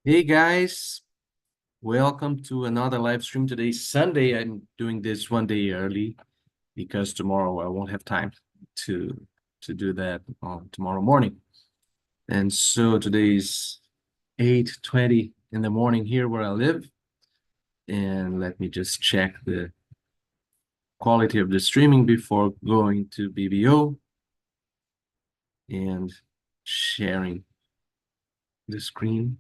Hey guys, welcome to another live stream. Today's Sunday. I'm doing this one day early because tomorrow I won't have time to do that on tomorrow morning. And so today's 8:20 in the morning here where I live. And let me just check the quality of the streaming before going to BBO and sharing the screen.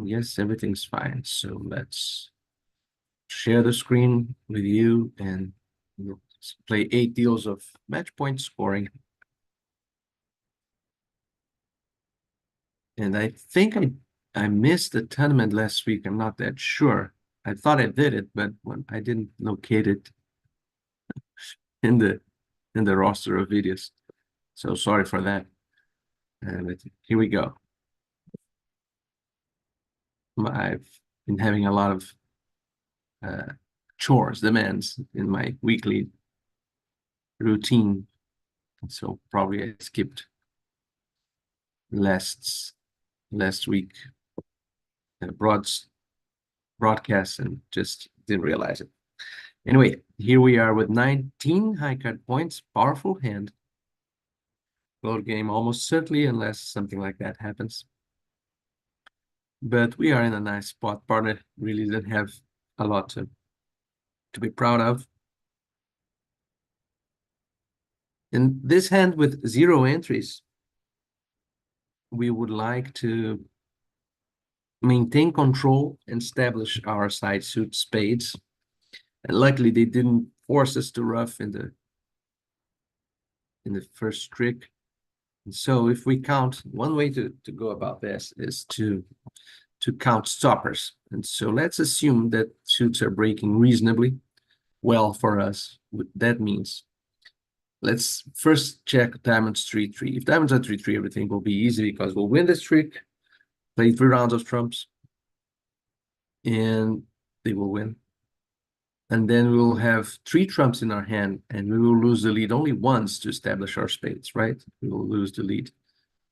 Yes, everything's fine. So let's share the screen with you and we'll play 8 deals of match point scoring. And I think I missed the tournament last week. I'm not that sure. I thought I did it, but when I didn't locate it in the roster of videos. So sorry for that. But here we go. I've been having a lot of chores, demands in my weekly routine. So probably I skipped last week broadcast and just didn't realize it. Anyway, here we are with 19 high card points, powerful hand. Load game almost certainly, unless something like that happens. But we are in a nice spot. Partner really didn't have a lot to be proud of. In this hand with 0 entries, we would like to maintain control and establish our side suit spades. And luckily, they didn't force us to rough in the first trick. And so if we count, one way to go about this is to count stoppers. And so let's assume that suits are breaking reasonably well for us. What that means, let's first check diamonds 3-3. If diamonds are 3-3, everything will be easy because we'll win this trick, play 3 rounds of trumps, and they will win. And then we'll have 3 trumps in our hand, and we will lose the lead only once to establish our spades, right? We will lose the lead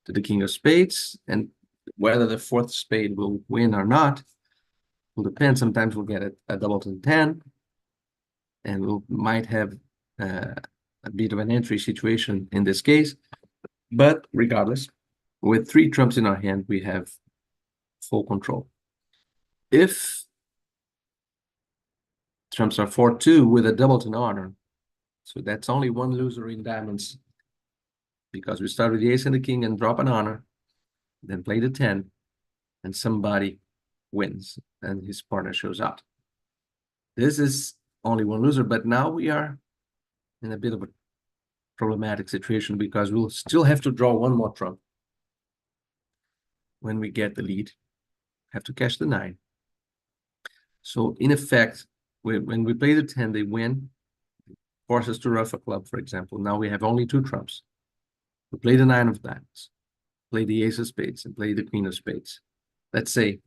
to the king of spades, and whether the 4th spade will win or not will depend. Sometimes we'll get a doubleton 10, and we might have a bit of an entry situation in this case. But regardless, with 3 trumps in our hand, we have full control. If trumps are 4-2 with a doubleton honor, so that's only one loser in diamonds, because we start with the ace and the king and drop an honor, then play the 10, and somebody wins, and his partner shows up. This is only one loser, but now we are in a bit of a problematic situation because we'll still have to draw one more trump when we get the lead. Have to cash the 9. So in effect, when we play the 10, they win, force us to ruff a club, for example. Now we have only 2 trumps. We play the 9 of diamonds, play the ace of spades, and play the queen of spades. Let's say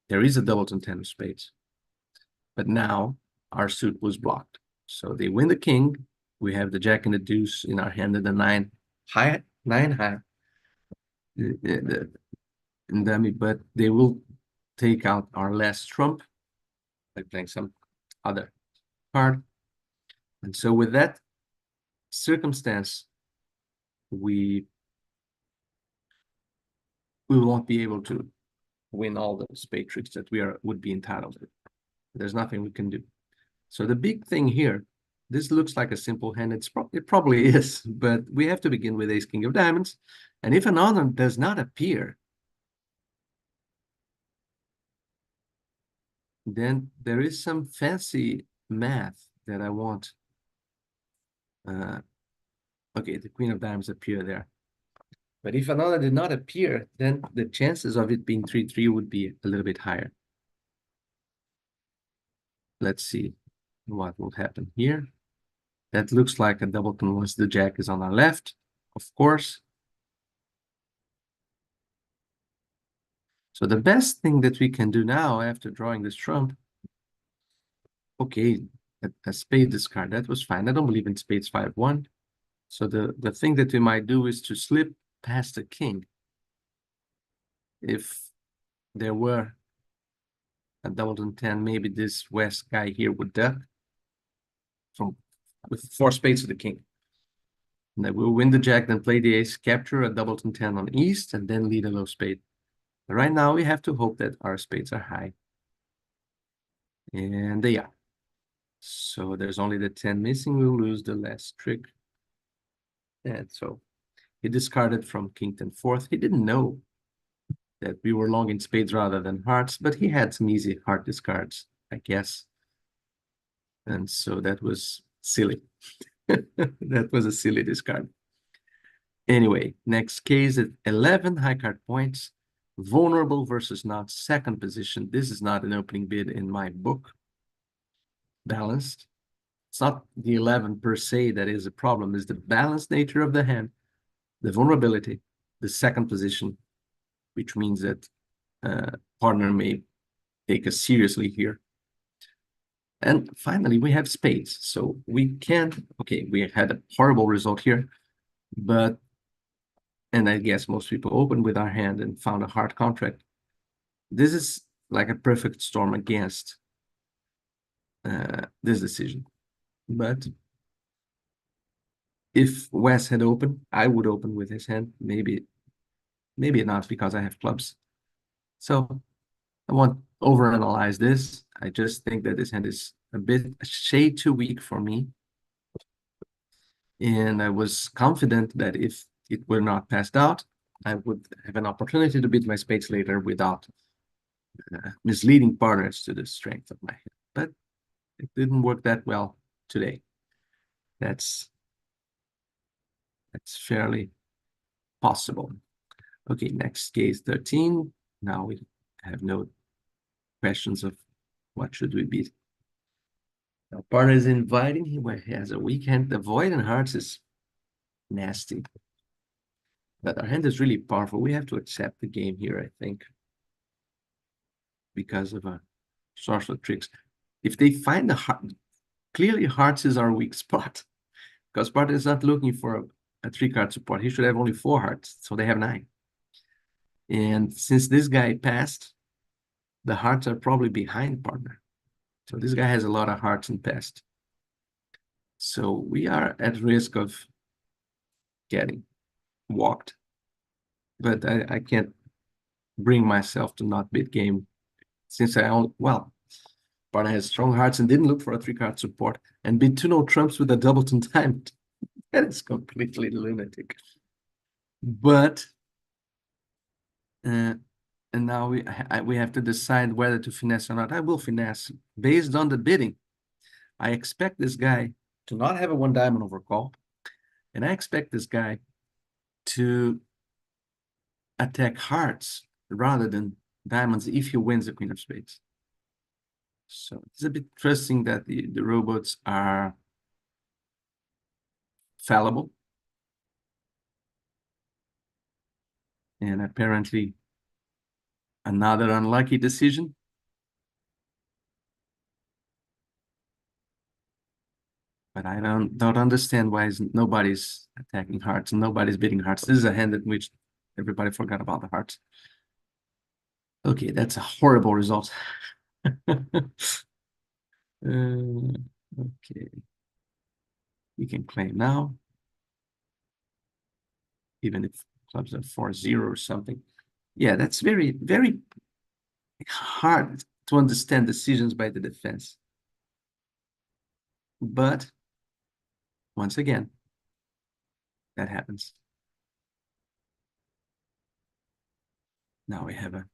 there is a doubleton 10 of spades, but now our suit was blocked. So they win the king. We have the jack and the deuce in our hand and the 9 high, in dummy, but they will take out our last trump by playing some other card. And so with that circumstance, we won't be able to win all the spade tricks that we would be entitled to. There's nothing we can do. So the big thing here, this looks like a simple hand. It probably is, but we have to begin with ace king of diamonds. And if an honor does not appear, then there is some fancy math that I want. Okay, the queen of diamonds appear there. But if another did not appear, then the chances of it being 3-3 would be a little bit higher. Let's see what will happen here. That looks like a doubleton once the jack is on our left, of course. So the best thing that we can do now after drawing this trump, okay, a spade discard, that was fine. I don't believe in spades 5-1. So the thing that we might do is to slip past the king. If there were a doubleton 10, maybe this West guy here would duck from with 4 spades to the king. And then we'll win the jack, then play the ace, capture a doubleton 10 on east, and then lead a low spade. But right now, we have to hope that our spades are high. And they are. So there's only the 10 missing. We'll lose the last trick. And so he discarded from king 10 fourth. He didn't know that we were long in spades rather than hearts, but he had some easy heart discards, I guess. And so that was silly. That was a silly discard. Anyway, next case at 11 high card points. Vulnerable versus not, second position. This is not an opening bid in my book. Balanced. It's not the 11 per se that is a problem. It's the balanced nature of the hand, the vulnerability, the second position, which means that partner may take us seriously here. And finally, we have spades. So we can't, okay, we had a horrible result here, but, and I guess most people opened with our hand and found a hard contract. This is like a perfect storm against this decision. But if Wes had opened, I would open with his hand. Maybe not, because I have clubs. So I won't overanalyze this. I just think that this hand is a shade too weak for me. And I was confident that if it were not passed out, I would have an opportunity to beat my spades later without misleading partners to the strength of my hand. But it didn't work that well today. That's fairly possible. Okay, next case 13. Now we have no questions of what should we beat. Our partner is inviting him where he has a weak hand. The void and hearts is nasty. But our hand is really powerful. We have to accept the game here, I think, because of a sorcerer tricks. If they find the heart, clearly hearts is our weak spot, because partner is not looking for a 3-card support. He should have only 4 hearts, so they have 9. And since this guy passed, the hearts are probably behind partner. So this guy has a lot of hearts and passed. So we are at risk of getting walked. But I can't bring myself to not bid game, since well, partner has strong hearts and didn't look for a 3-card support and bid 2 no trumps with a doubleton diamond. That is completely lunatic. But and now we have to decide whether to finesse or not. I will finesse based on the bidding. I expect this guy to not have a 1 diamond overcall, and I expect this guy to attack hearts rather than diamonds if he wins the queen of spades. So it's a bit trusting that the robots are fallible. And apparently another unlucky decision. But I don't understand why nobody's attacking hearts and nobody's beating hearts. This is a hand in which everybody forgot about the hearts. Okay, that's a horrible result. Okay. We can claim now, even if clubs are 4-0 or something. Yeah, that's very, very hard to understand decisions by the defense. But once again, that happens. Now we have a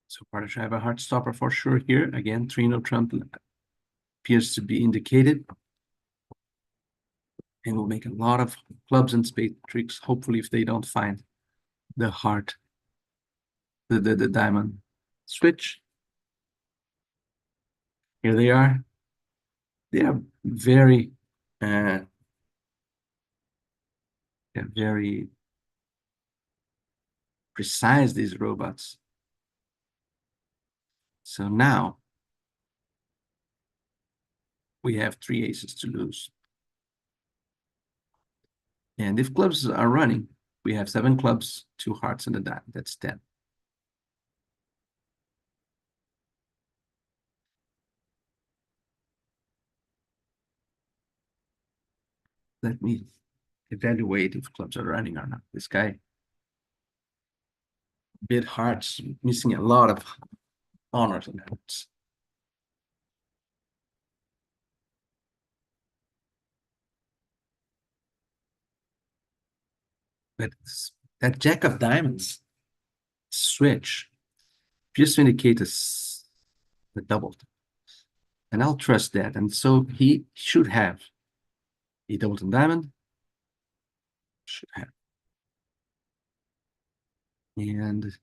so partner should have a heart stopper for sure here. Again, 3 no trump appears to be indicated. And we'll make a lot of clubs and spade tricks, hopefully, if they don't find the heart, the diamond switch. Here they are. They are very precise, these robots. So now we have 3 aces to lose. And if clubs are running, We have 7 clubs, 2 hearts, and a diamond. That's 10. Let me evaluate if clubs are running or not. This guy bid hearts, missing a lot of honors and hearts. But that jack of diamonds switch just indicates the doubled. And I'll trust that. And so he should have a doubled and diamond. Should have. And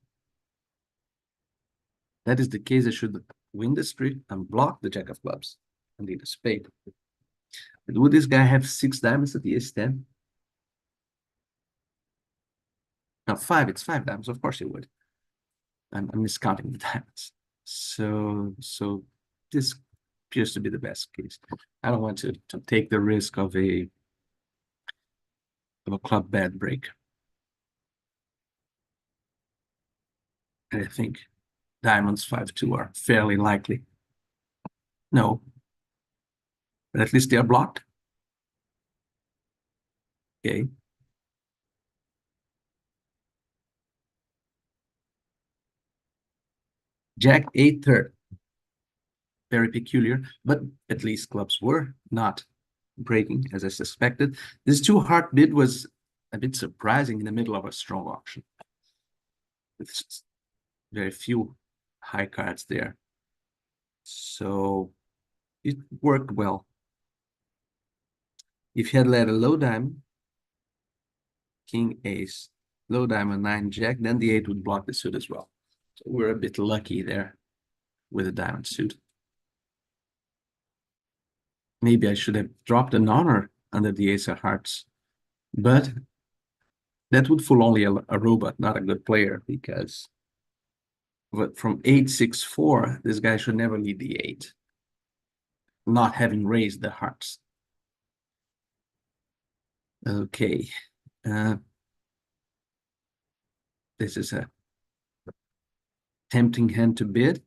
that is the case. I should win the street and block the jack of clubs and lead a spade. But would this guy have 6 diamonds at the ace-10? No, 5. It's 5 diamonds. Of course he would. I'm miscounting the diamonds. So this appears to be the best case. I don't want to take the risk of a club bad break. And I think diamonds 5-2 are fairly likely. No, but at least they are blocked. Okay. Jack 8-3. Very peculiar, but at least clubs were not breaking as I suspected. This 2-heart bid was a bit surprising in the middle of a strong auction. With very few high cards there. So it worked well. If he had led a low diamond, king, ace, low diamond, 9, jack, then the 8 would block the suit as well. So we're a bit lucky there with a diamond suit. Maybe I should have dropped an honor under the ace of hearts, but that would fool only a robot, not a good player, because from 8-6-4, this guy should never lead the 8, not having raised the hearts. Okay. This is a tempting hand to bid.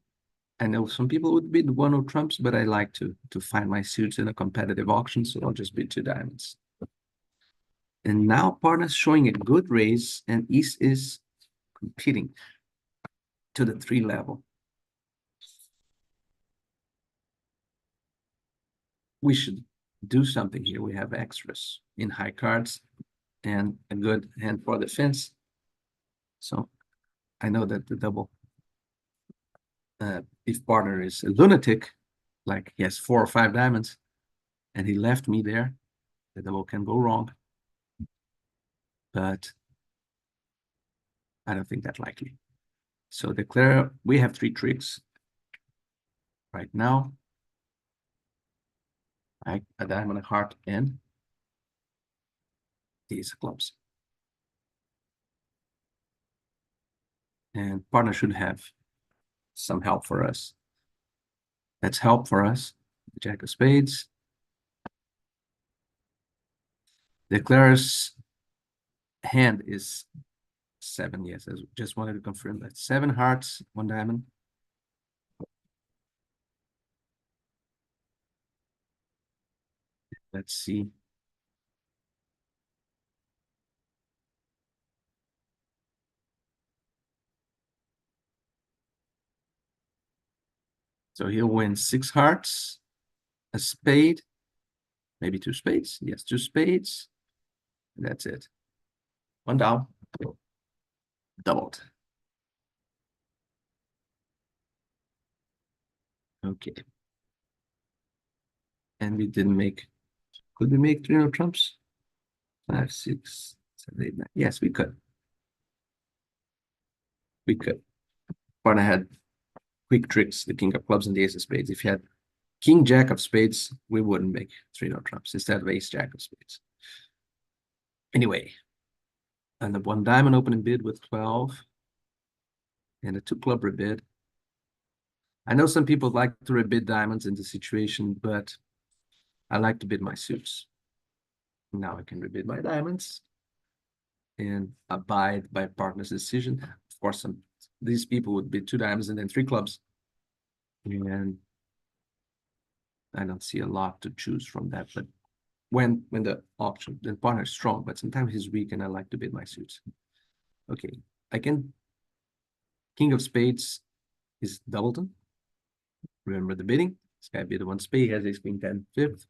I know some people would bid 1 of trumps, but I like to find my suits in a competitive auction, so I'll just bid 2 diamonds. And now partner's showing a good raise, and East is competing to the 3 level. We should do something here. We have extras in high cards and a good hand for defense. So I know that the double, if partner is a lunatic, like he has 4 or 5 diamonds, and he left me there, the double can go wrong. But I don't think that's likely. So declare, we have 3 tricks right now. A diamond, a heart, and these clubs. And partner should have some help for us. That's help for us. The jack of spades. Declares hand is 7. Yes, I just wanted to confirm that. 7 hearts, 1 diamond. Let's see. So he'll win 6 hearts, a spade, maybe 2 spades. Yes, 2 spades. That's it. 1 down. Doubled. Okay. And we didn't make. Could we make 3 trumps? 5, 6, 7, 8, 9. Yes, we could. We could. Partner had quick tricks, the king of clubs and the ace of spades. If you had king jack of spades, we wouldn't make 3 trumps instead of ace jack of spades. Anyway, and the 1 diamond opening bid with 12 and a 2 club rebid. I know some people like to rebid diamonds in this situation, but I like to bid my suits. Now I can rebid my diamonds. and abide by partner's decision. Of course, these people would be 2 diamonds and then 3 clubs. And I don't see a lot to choose from that, but when the partner is strong, but sometimes he's weak and I like to bid my suits. Okay, I can. King of spades is doubleton. Remember the bidding. This guy bid 1 spade, has ace queen 10 fifth.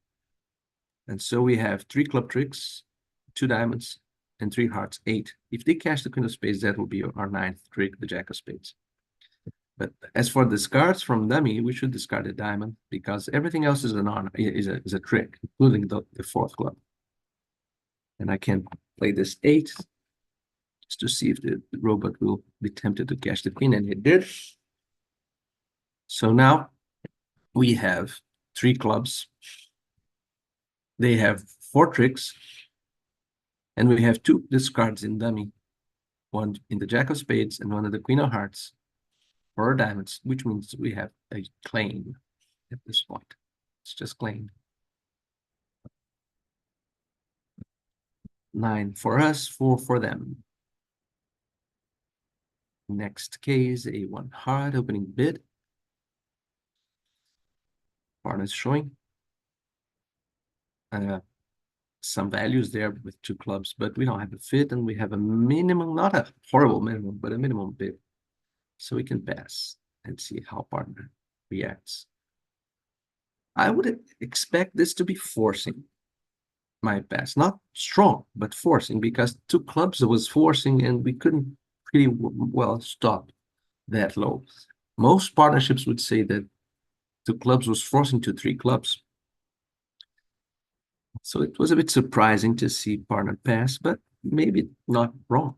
And so we have 3 club tricks, 2 diamonds, and 3 hearts 8. If they cash the queen of spades, that will be our 9th trick, the jack of spades. But as for discards from dummy, we should discard a diamond because everything else is a trick, including the 4th club. And I can play this 8 just to see if the robot will be tempted to cash the queen, and it did. So now we have 3 clubs. They have 4 tricks, and we have 2 discards in dummy, 1 in the jack of spades and 1 in the queen of hearts for diamonds, which means we have a claim at this point. It's just claimed. 9 for us, 4 for them. Next case, a 1 heart opening bid. Partner is showing some values there with 2 clubs, but we don't have a fit, and we have a minimum, not a horrible minimum, but a minimum bid. So we can pass and see how partner reacts. I would expect this to be forcing my pass, not strong, but forcing, because 2 clubs was forcing and we couldn't pretty well stop that low. Most partnerships would say that 2 clubs was forcing to 3 clubs. So it was a bit surprising to see partner pass, but maybe not wrong,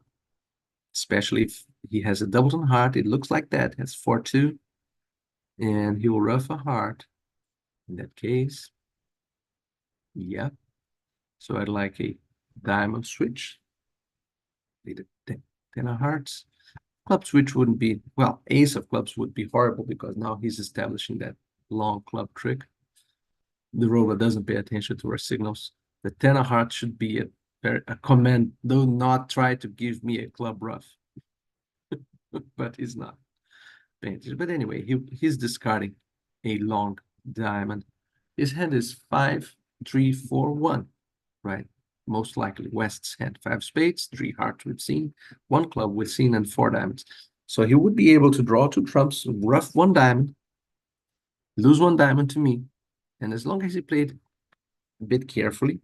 especially if he has a doubleton heart. It looks like that, has 4-2, and he will ruff a heart in that case. Yeah. So I'd like a diamond switch. Need a 10 of hearts. Club switch wouldn't be, well, ace of clubs would be horrible because now he's establishing that long club trick. The robot doesn't pay attention to our signals. The 10 of hearts should be a command. Do not try to give me a club rough. But he's not paying attention. But anyway, he's discarding a long diamond. His hand is 5, 3, 4, 1, right? Most likely West's hand. 5 spades, 3 hearts we've seen, 1 club we've seen, and 4 diamonds. So he would be able to draw 2 trumps, ruff 1 diamond, lose 1 diamond to me. And as long as he played a bit carefully.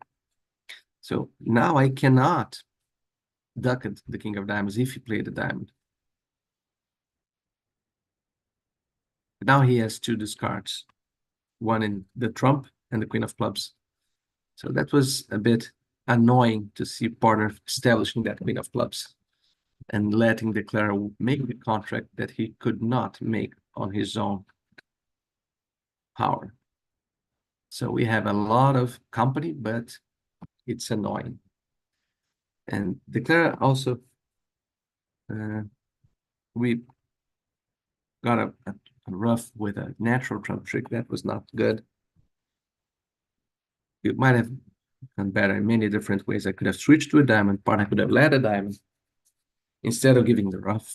So now I cannot duck at the king of diamonds if he played a diamond. Now he has 2 discards, 1 in the trump and the queen of clubs. So that was a bit annoying to see partner establishing that queen of clubs and letting the declarer make the contract that he could not make on his own power. So we have a lot of company, but it's annoying. And declarer also, we got a rough with a natural trump trick. That was not good. It might have gone better in many different ways. I could have switched to a diamond, partner could have led a diamond instead of giving the rough.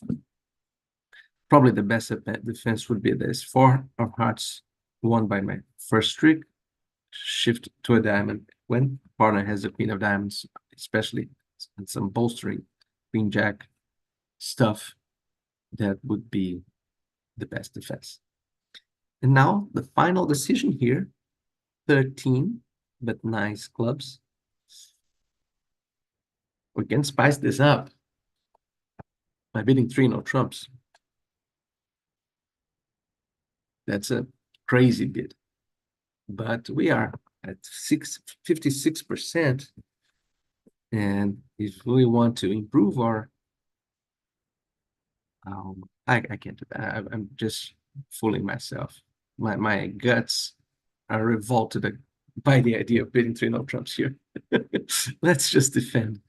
Probably the best defense would be this 4 of hearts won by my first trick, shift to a diamond when partner has the queen of diamonds, especially and some bolstering queen jack stuff. That would be the best defense. And now the final decision here, 13, but nice clubs. We can spice this up by bidding 3 no trumps. That's a crazy bid. But we are at 56%. And if we want to improve our, I can't do that. I'm just fooling myself. My guts are revolted by the idea of bidding 3 no trumps here. Let's just defend.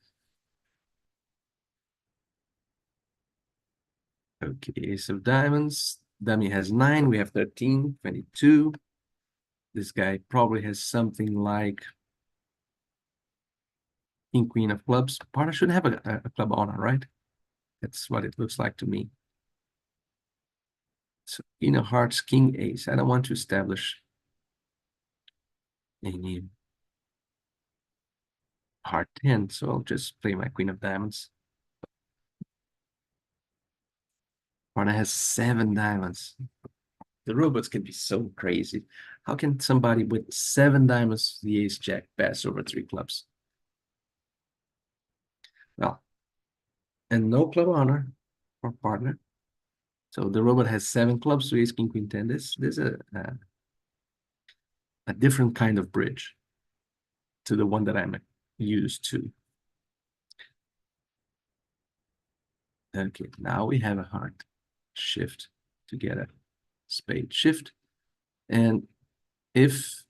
Okay, ace of diamonds. Dummy has 9. We have 13, 22. This guy probably has something like King, queen of clubs. Partner should have a club honor, right? That's what it looks like to me. So queen of hearts, king, ace. I don't want to establish any heart 10, so I'll just play my queen of diamonds. Partner has 7 diamonds. The robots can be so crazy. How can somebody with 7 diamonds, the ace jack, pass over 3 clubs? Well, and no club honor for partner. So the robot has 7 clubs, so ace, king, queen, 10. This is a different kind of bridge to the one that I'm used to. Okay, now we have a heart shift to get a spade shift. And if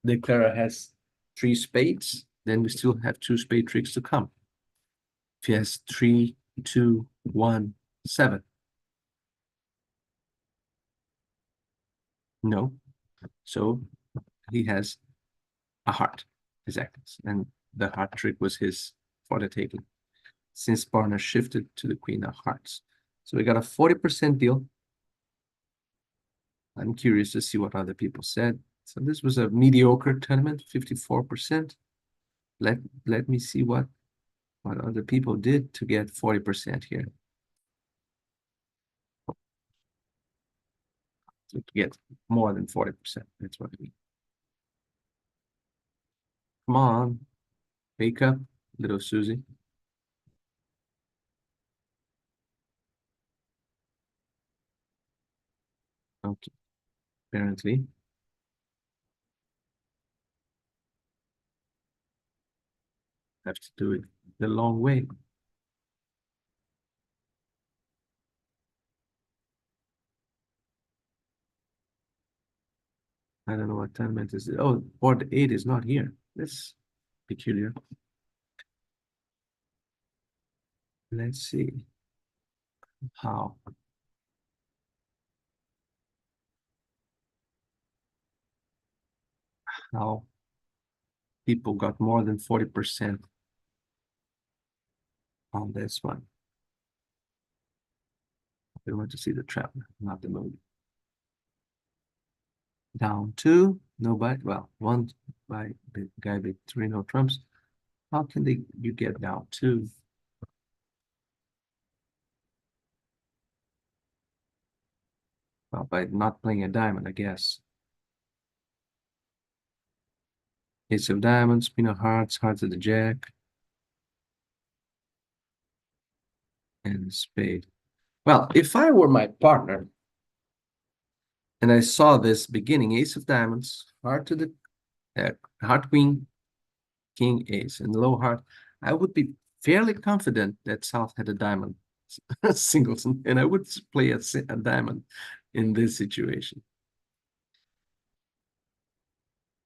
the declarer has 3 spades, then we still have 2 spade tricks to come. If he has 3, 2, 1, 7. No. So he has a heart, exactly. And the heart trick was his for the taking, since partner shifted to the queen of hearts. So we got a 40% deal. I'm curious to see what other people said. So this was a mediocre tournament, 54%. Let me see what other people did to get 40% here. To get more than 40%. That's what I mean. Come on, wake up, little Susie. Okay, apparently. Have to do it the long way. I don't know what tournament is it. Oh, board 8 is not here. That's peculiar. Let's see how. How people got more than 40% on this one. I want to see the trap, not the movie. Down 2, nobody. Well, one by the guy with 3 no trumps. How can you get down 2? Well, by not playing a diamond, I guess. Ace of diamonds, queen of hearts, hearts of the jack, and spade. Well, if I were my partner and I saw this beginning, ace of diamonds, heart to the heart queen, king, ace, and low heart, I would be fairly confident that South had a diamond singles, and I would play a diamond in this situation.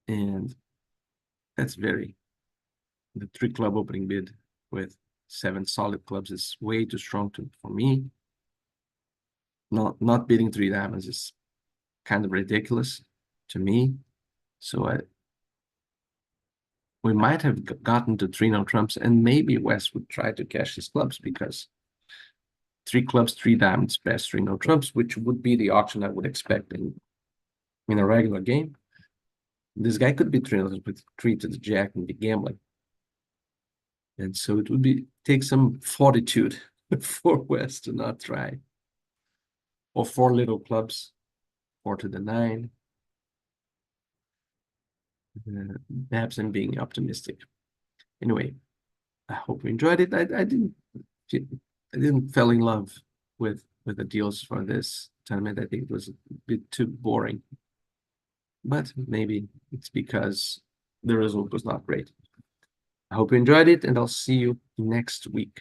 And that's the 3 club opening bid with 7 solid clubs is way too strong for me. Not bidding 3 diamonds is kind of ridiculous to me. So we might have gotten to 3 no trumps, and maybe West would try to cash his clubs, because 3 clubs, 3 diamonds, best 3 no trumps, which would be the auction I would expect in a regular game. This guy could be 3 with 3 to the jack and be gambling. And so it would take some fortitude for West to not try. Or 4 little clubs, 4 to the 9. Perhaps I'm being optimistic. Anyway, I hope you enjoyed it. I didn't fall in love with the deals for this tournament. I think it was a bit too boring. But maybe it's because the result was not great. I hope you enjoyed it, and I'll see you next week.